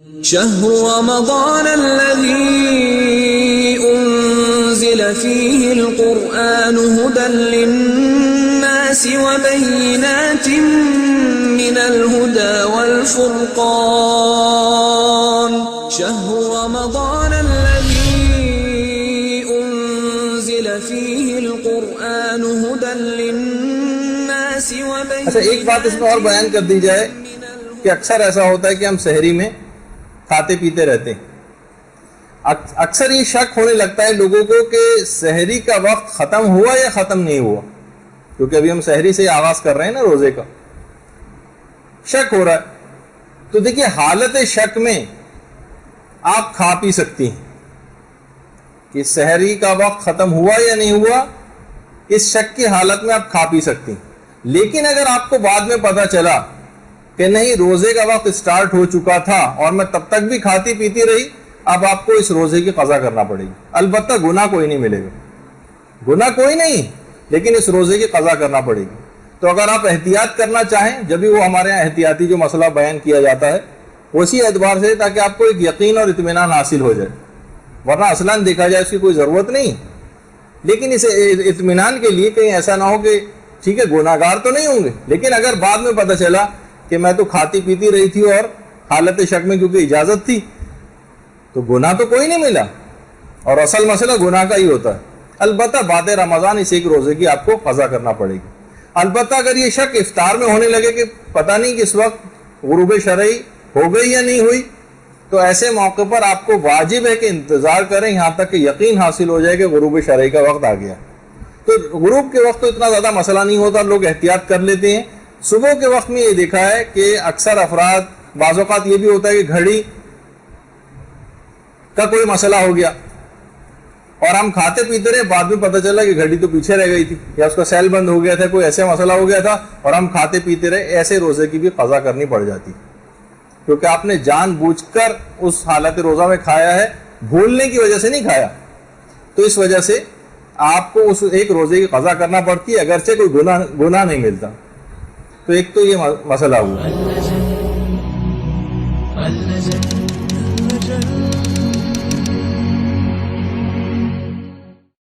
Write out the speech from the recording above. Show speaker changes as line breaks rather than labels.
شهر رمضان الذي أنزل فيه القرآن هدى للناس وبينات من الهدى والفرقان شهر رمضان الذي أنزل فيه القرآن هدى للناس وبينات.
اچھا ایک بات اس میں اور بیان کر دی جائے کہ اکثر ایسا ہوتا ہے کہ ہم سحری میں کھاتے پیتے رہتے ہیں. اکثر یہ شک ہونے لگتا ہے لوگوں کو کہ سحری کا وقت ختم ہوا یا ختم نہیں ہوا، کیونکہ ابھی ہم سحری سے آغاز کر رہے ہیں نا روزے کا. شک ہو رہا ہے تو دیکھیے حالت شک میں آپ کھا پی سکتی ہیں کہ سحری کا وقت ختم ہوا یا نہیں ہوا. اس شک کی حالت میں آپ کھا پی سکتی ہیں. لیکن اگر آپ کو بعد میں پتہ چلا کہ نہیں روزے کا وقت سٹارٹ ہو چکا تھا اور میں تب تک بھی کھاتی پیتی رہی، اب آپ کو اس روزے کی قضا کرنا پڑے گی. البتہ گناہ کوئی نہیں ملے گا، گناہ کوئی نہیں، لیکن اس روزے کی قضا کرنا پڑے گی. تو اگر آپ احتیاط کرنا چاہیں، جب بھی وہ ہمارے یہاں احتیاطی جو مسئلہ بیان کیا جاتا ہے اسی اعتبار سے، تاکہ آپ کو ایک یقین اور اطمینان حاصل ہو جائے. ورنہ اصلاً دیکھا جائے اس کی کوئی ضرورت نہیں، لیکن اس اطمینان کے لیے کہیں ایسا نہ ہو کہ ٹھیک ہے گناہ گار تو نہیں ہوں گے، لیکن اگر بعد میں پتہ چلا کہ میں تو کھاتی پیتی رہی تھی اور حالت شک میں کیونکہ اجازت تھی تو گناہ تو کوئی نہیں ملا، اور اصل مسئلہ گناہ کا ہی ہوتا ہے. البتہ بعد رمضان اس ایک روزے کی آپ کو قضا کرنا پڑے گی. البتہ اگر یہ شک افطار میں ہونے لگے کہ پتہ نہیں کس وقت غروب شرعی ہو گئی یا نہیں ہوئی، تو ایسے موقع پر آپ کو واجب ہے کہ انتظار کریں یہاں تک کہ یقین حاصل ہو جائے کہ غروب شرعی کا وقت آ گیا. تو غروب کے وقت تو اتنا زیادہ مسئلہ نہیں ہوتا، لوگ احتیاط کر لیتے ہیں. صبح کے وقت میں یہ دیکھا ہے کہ اکثر افراد، بعض اوقات یہ بھی ہوتا ہے کہ گھڑی کا کوئی مسئلہ ہو گیا اور ہم کھاتے پیتے رہے، بعد میں پتہ چلا کہ گھڑی تو پیچھے رہ گئی تھی یا اس کا سیل بند ہو گیا تھا، کوئی ایسا مسئلہ ہو گیا تھا اور ہم کھاتے پیتے رہے. ایسے روزے کی بھی قضا کرنی پڑ جاتی کیونکہ آپ نے جان بوجھ کر اس حالت روزہ میں کھایا ہے، بھولنے کی وجہ سے نہیں کھایا. تو اس وجہ سے آپ کو اس ایک روزے کی قضا کرنا پڑتی ہے، اگرچہ کوئی گناہ نہیں ملتا. تو ایک تو یہ مسئلہ ہوا.